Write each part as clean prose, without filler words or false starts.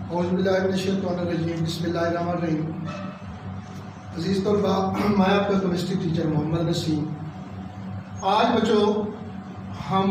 औज़ुबिल्लाहिमिनश्शैतानिर्रजीम बिस्मिल्लाहिर्रहमानिर्रहीम। अज़ीज़ तलबा, मैं आपका केमिस्ट्री टीचर मोहम्मद नसीम। आज बच्चों हम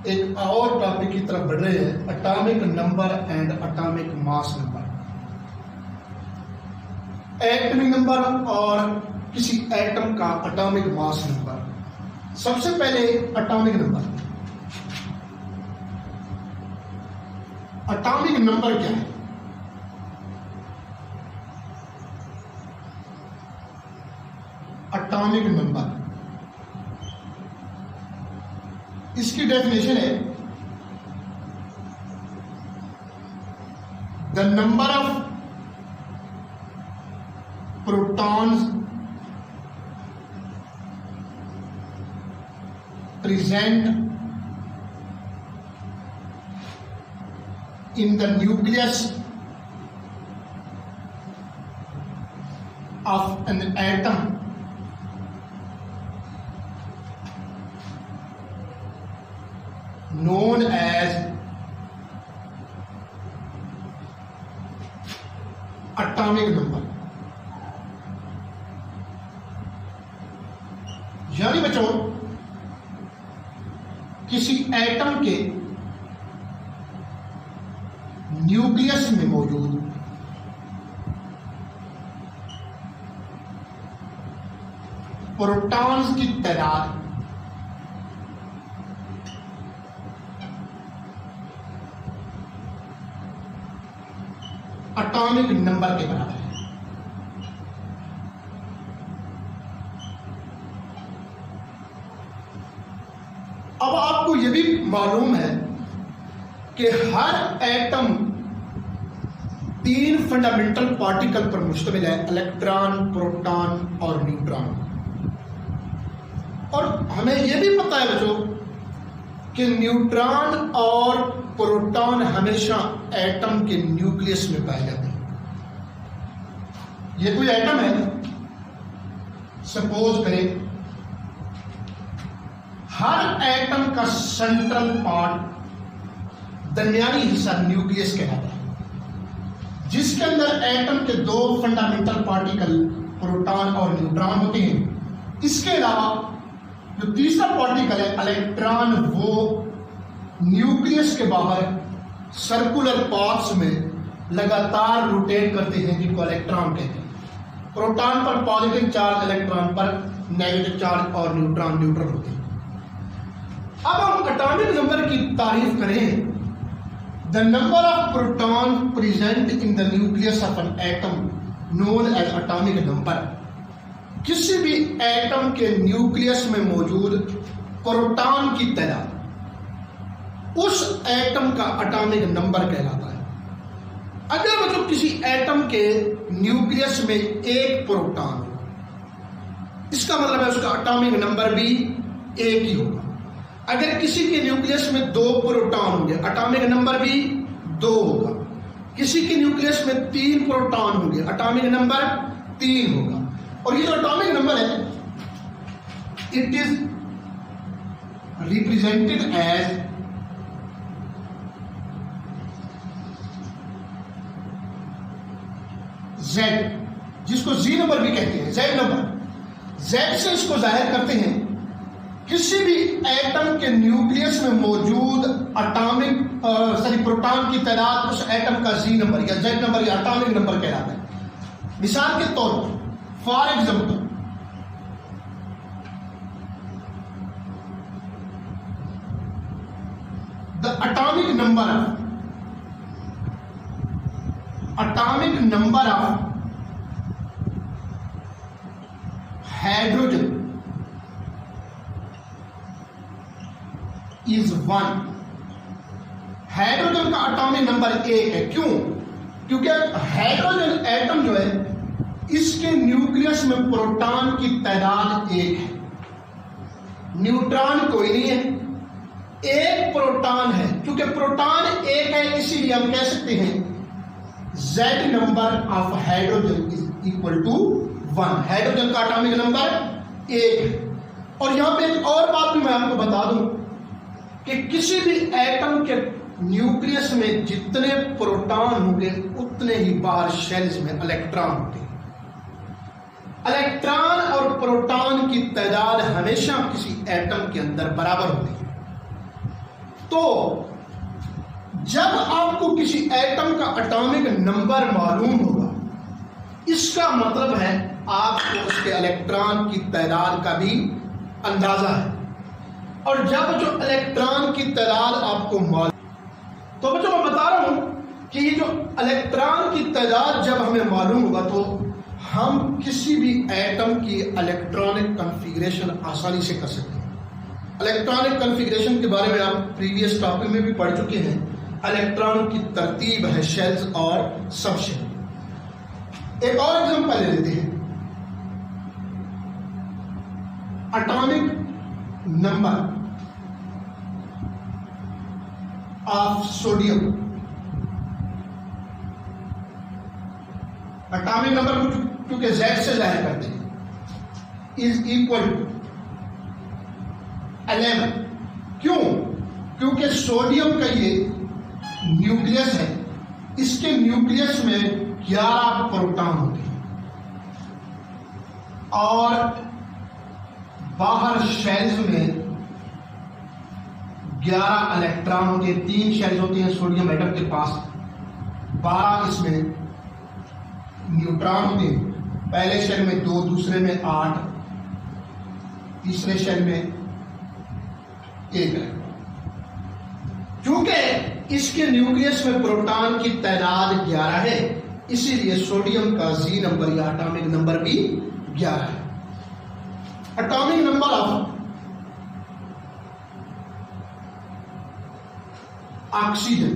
एक और टॉपिक की तरफ बढ़ रहे हैं, atomic number and atomic mass number. Atomic number और किसी एटम का एटॉमिक मास नंबर। सबसे पहले एटॉमिक नंबर। एटॉमिक नंबर क्या है? एटॉमिक नंबर, इसकी डेफिनेशन है the number of protons present in the nucleus of an atom known as atomic number। यानी बच्चों किसी एटम के न्यूक्लियस में मौजूद प्रोटॉन्स की तादाद एटॉमिक नंबर के बराबर है। अब आपको यह भी मालूम है कि हर एटम 3 फंडामेंटल पार्टिकल पर मुश्तमिल है, इलेक्ट्रॉन, प्रोटॉन और न्यूट्रॉन। और हमें यह भी पता है बच्चों कि न्यूट्रॉन और प्रोटॉन हमेशा एटम के न्यूक्लियस में पाए जाते हैं। यह कोई एटम है, सपोज करें हर एटम का सेंट्रल पार्ट, दरमियानी हिस्सा न्यूक्लियस कहलाता है, जिसके अंदर एटम के 2 फंडामेंटल पार्टिकल प्रोटॉन और न्यूट्रॉन होते हैं। इसके अलावा जो तीसरा पार्टिकल है इलेक्ट्रॉन, वो न्यूक्लियस के बाहर सर्कुलर पाथ्स में लगातार रोटेट करते हैं, जिनको इलेक्ट्रॉन कहते हैं। प्रोटॉन पर पॉजिटिव चार्ज, इलेक्ट्रॉन पर नेगेटिव चार्ज और न्यूट्रॉन न्यूट्रल होते हैं। अब हम एटॉमिक नंबर की तारीफ करें। The number of protons present in the nucleus of an atom known as atomic number। किसी भी एटम के न्यूक्लियस में मौजूद प्रोटॉन की तादाद उस एटम का एटॉमिक नंबर कहलाता है। अगर मतलब किसी एटम के न्यूक्लियस में 1 प्रोटॉन हो, इसका मतलब है उसका एटॉमिक नंबर भी 1 ही होगा। अगर किसी के न्यूक्लियस में 2 प्रोटॉन होंगे, एटॉमिक नंबर भी 2 होगा। किसी के न्यूक्लियस में 3 प्रोटॉन होंगे, एटॉमिक नंबर 3 होगा। और ये जो एटॉमिक नंबर है, it is represented as Z, जिसको Z नंबर भी कहते हैं, Z नंबर। Z से इसको जाहिर करते हैं किसी भी एटम के न्यूक्लियस में मौजूद प्रोटॉन की तादाद उस एटम का Z नंबर या Z नंबर या एटॉमिक नंबर कहलाता है। मिसाल के तौर पर, for example, the atomic number of hydrogen is 1। हाइड्रोजन का एटॉमिक नंबर 1 है। क्यों? क्योंकि हाइड्रोजन एटम जो है, इसके न्यूक्लियस में प्रोटॉन की तादाद 1 है, न्यूट्रॉन कोई नहीं है, 1 प्रोटॉन है। क्योंकि प्रोटॉन 1 है, इसीलिए हम कह सकते हैं Z number of hydrogen is equal to 1। हाइड्रोजन का एटॉमिक नंबर 1 है। और यहां पे एक और बात भी मैं आपको बता दूं कि किसी भी एटम के न्यूक्लियस में जितने प्रोटॉन होंगे उतने ही बाहर शेल्स में इलेक्ट्रॉन होते हैं। इलेक्ट्रॉन और प्रोटॉन की तादाद हमेशा किसी एटम के अंदर बराबर होती है। तो जब आपको किसी एटम का एटॉमिक नंबर मालूम होगा, इसका मतलब है आपको उसके इलेक्ट्रॉन की तादाद का भी अंदाजा है। और जब जो इलेक्ट्रॉन की तादाद आपको मालूम, तो बच्चों मैं बता रहा हूं कि ये जो इलेक्ट्रॉन की तादाद जब हमें मालूम होगा तो हम किसी भी एटम की इलेक्ट्रॉनिक कॉन्फ़िगरेशन आसानी से कर सकते हैं। इलेक्ट्रॉनिक कॉन्फ़िगरेशन के बारे में आप प्रीवियस टॉपिक में भी पढ़ चुके हैं। इलेक्ट्रॉन की तरतीब है शेल्स और सब शेल। एक और एग्जांपल ले लेते हैं। Atomic number of sodium, atomic number को क्योंकि Z से जाहिर करते हैं, इज इक्वल टू 11। क्यों? क्योंकि सोडियम का ये न्यूक्लियस है, इसके न्यूक्लियस में 11 प्रोटॉन होते हैं और बाहर शेल्स में 11 इलेक्ट्रॉन होते हैं। 3 शेल्स होते हैं सोडियम एटम के पास, 12 इसमें न्यूट्रॉन होते हैं। पहले शेल में 2, दूसरे में 8, तीसरे शेल में 1 इलेक्ट्रॉन। क्योंकि इसके न्यूक्लियस में प्रोटॉन की तादाद 11 है, इसीलिए सोडियम का जी नंबर या एटॉमिक नंबर भी 11 है। Atomic number of oxygen,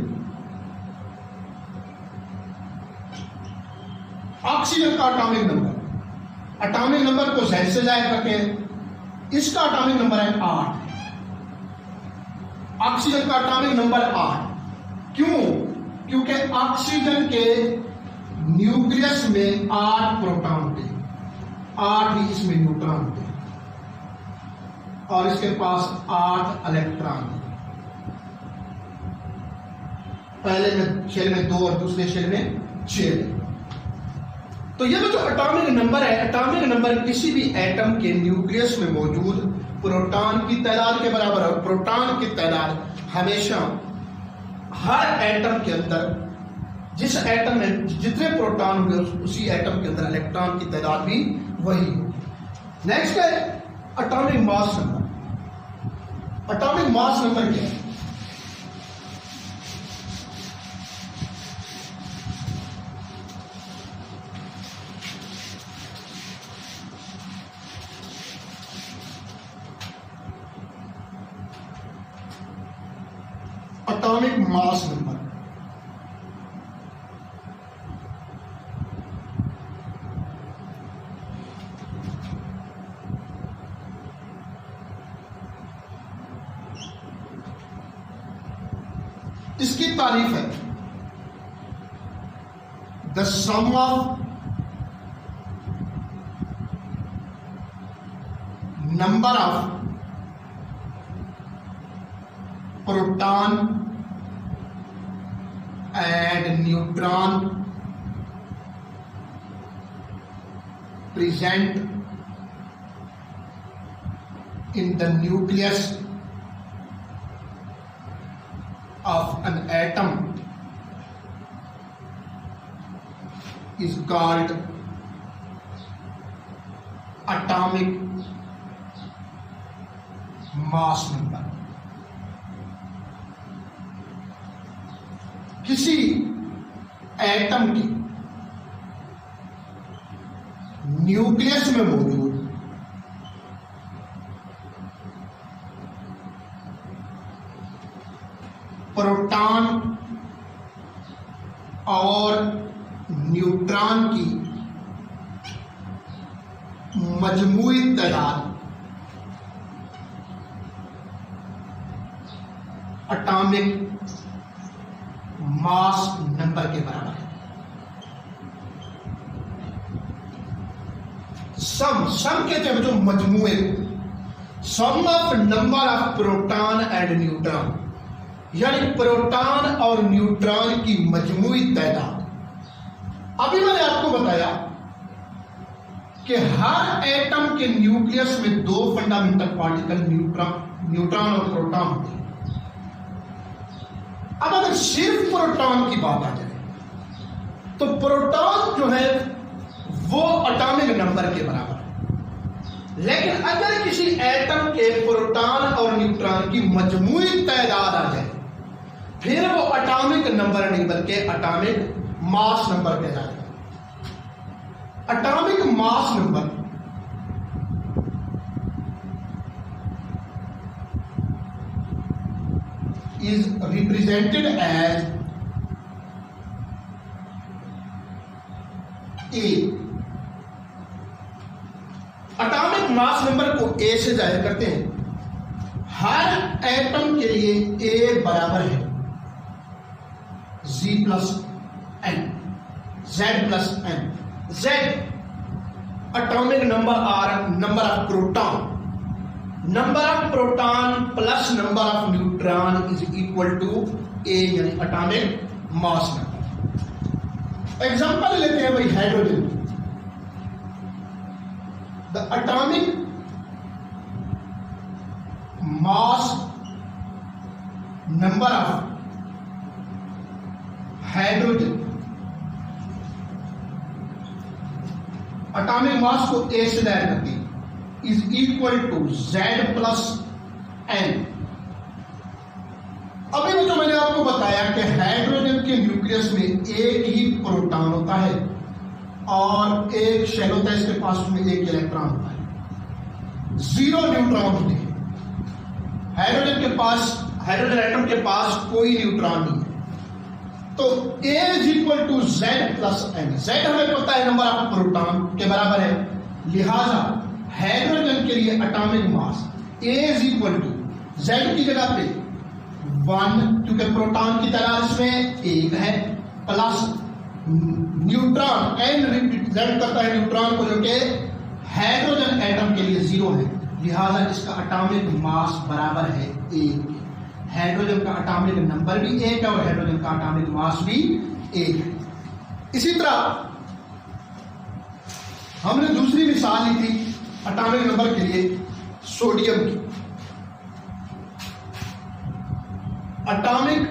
oxygen का एटॉमिक नंबर को Z से जाहिर करते हैं। इसका एटॉमिक नंबर है 8। ऑक्सीजन का एटॉमिक नंबर 8। क्यों? क्योंकि ऑक्सीजन के न्यूक्लियस में 8 प्रोटॉन होते हैं, 8 ही इसमें न्यूट्रॉन होते हैं और इसके पास 8 इलेक्ट्रॉन। पहले में शेल में 2 और दूसरे शेल में 6। तो ये जो एटॉमिक नंबर है, एटॉमिक नंबर किसी भी एटम के न्यूक्लियस में मौजूद प्रोटॉन की तादाद के बराबर है। प्रोटॉन की तादाद हमेशा हर एटम के अंदर, जिस एटम में जितने प्रोटॉन होंगे उसी एटम के अंदर इलेक्ट्रॉन की तादाद भी वही होगी। नेक्स्ट है atomic mass number. Atomic mass number क्या है? एटॉमिक मास नंबर इसकी तारीफ है the sum of number of proton and neutron present in the nucleus of an atom is called atomic mass number। किसी एटम के nucleus में मौजूद proton और न्यूट्रॉन की मजमूई तादाद एटॉमिक मास नंबर के बराबर है। सम कहते हैं जो मजमूए, sum of number of proton and neutron, यानी प्रोटॉन और न्यूट्रॉन की मजमूई तादाद। अभी मैंने आपको बताया कि हर एटम के न्यूक्लियस में दो फंडामेंटल पार्टिकल न्यूट्रॉन और प्रोटॉन होते हैं। अब अगर सिर्फ प्रोटॉन की बात आ जाए तो प्रोटॉन जो है वो एटॉमिक नंबर के बराबर है, लेकिन अगर किसी एटम के प्रोटॉन और न्यूट्रॉन की मजमूई तादाद आ जाए फिर वो एटॉमिक नंबर नहीं बल्कि एटॉमिक मास नंबर कहलाएगा। Atomic mass number is represented as A। Atomic mass number को A से जाहिर करते हैं। हर एटम के लिए A बराबर है Z plus N, Z plus N। Z atomic number और number of proton, number of proton plus number of neutron is equal to A, यानी एटॉमिक मास नंबर। एग्जांपल लेते हैं भाई hydrogen. The atomic mass number of hydrogen, atomic mass को A से दायर करती है, is equal to Z plus N। अभी जो मैंने आपको बताया कि हाइड्रोजन के न्यूक्लियस में एक ही प्रोटॉन होता है और एक शेल होता है, इसके पास में एक इलेक्ट्रॉन होता है, 0 न्यूट्रॉन होते हैं। हाइड्रोजन एटम के पास कोई न्यूट्रॉन नहीं है। तो A is equal to Z plus N। Z हमें पता है नंबर ऑफ प्रोटॉन के बराबर है, लिहाजा हाइड्रोजन के लिए atomic mass A is equal to Z की जगह पे 1, क्योंकि प्रोटॉन की तादाद इसमें 1 है, प्लस न्यूट्रॉन N रिप्रेजेंट करता है न्यूट्रॉन को, जो कि हाइड्रोजन एटम के लिए 0 है, लिहाजा इसका एटॉमिक मास बराबर है 1। हाइड्रोजन का एटॉमिक नंबर भी 1 है और हाइड्रोजन का एटॉमिक मास भी 1 है। इसी तरह हमने दूसरी मिसाल ली थी एटॉमिक नंबर के लिए सोडियम की। Atomic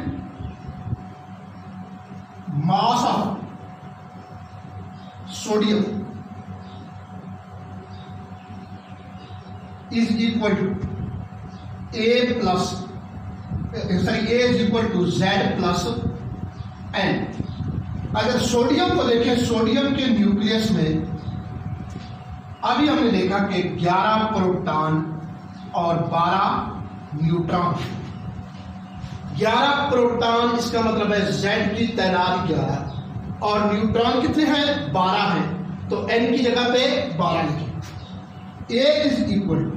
mass of sodium is equal to A is equal to Z plus N। अगर सोडियम को देखें, सोडियम के न्यूक्लियस में अभी हमने देखा कि 11 प्रोटॉन और 12 न्यूट्रॉन। 11 प्रोटॉन, इसका मतलब है Z की तादाद 11 और न्यूट्रॉन कितने हैं? 12 हैं। तो N की जगह पे 12 लिखें। A is equal to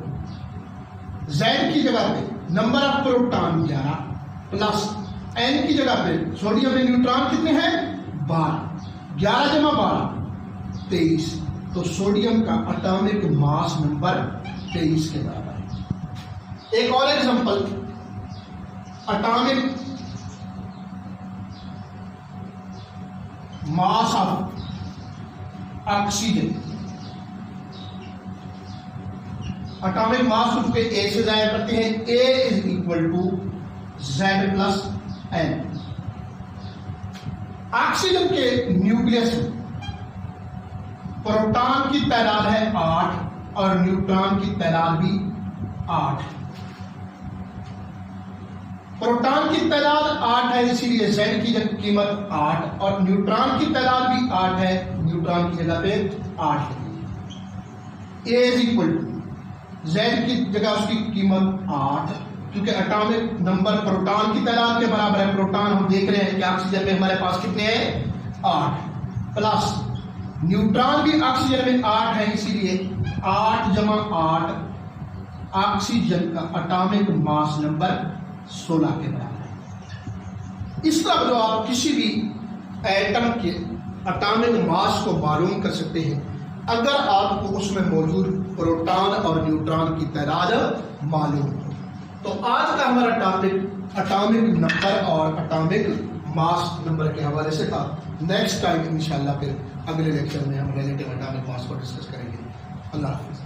Z की जगह पे number of proton 11 plus N की जगह पे सोडियम में न्यूट्रॉन कितने हैं? 12। 11 जमा 12 23। तो सोडियम का एटॉमिक मास नंबर 23 के बराबर है। एक और example, atomic mass of oxygen. Atomic mass को A से जाया करते हैं। A is equal to Z plus N। Oxygen के न्यूक्लियस में प्रोटॉन की तादाद है 8 और न्यूट्रॉन की तादाद भी 8। प्रोटॉन की तादाद 8 है, इसीलिए Z की कीमत 8 और न्यूट्रॉन की तादाद भी 8 है, न्यूट्रॉन की जगह पे 8 है। A is equal to Z की जगह उसकी कीमत 8, क्योंकि एटॉमिक नंबर प्रोटॉन की तादाद के बराबर है। प्रोटॉन हम देख रहे हैं कि ऑक्सीजन में हमारे पास कितने हैं? 8 प्लस न्यूट्रॉन भी ऑक्सीजन में 8 है, इसीलिए 8 जमा 8 ऑक्सीजन का एटॉमिक मास नंबर 16 के बराबर है। इस तरह जो आप किसी भी एटम के एटॉमिक मास को मालूम कर सकते हैं अगर आपको उसमें मौजूद प्रोटॉन और न्यूट्रॉन की तादाद मालूम हो। तो आज का हमारा टॉपिक एटॉमिक नंबर और एटॉमिक मास नंबर के हवाले से था। नेक्स्ट टाइम इंशाल्लाह फिर अगले लेक्चर में हम रिलेटिव एटॉमिक मास को डिस्कस करेंगे। अल्लाह हाफिज़।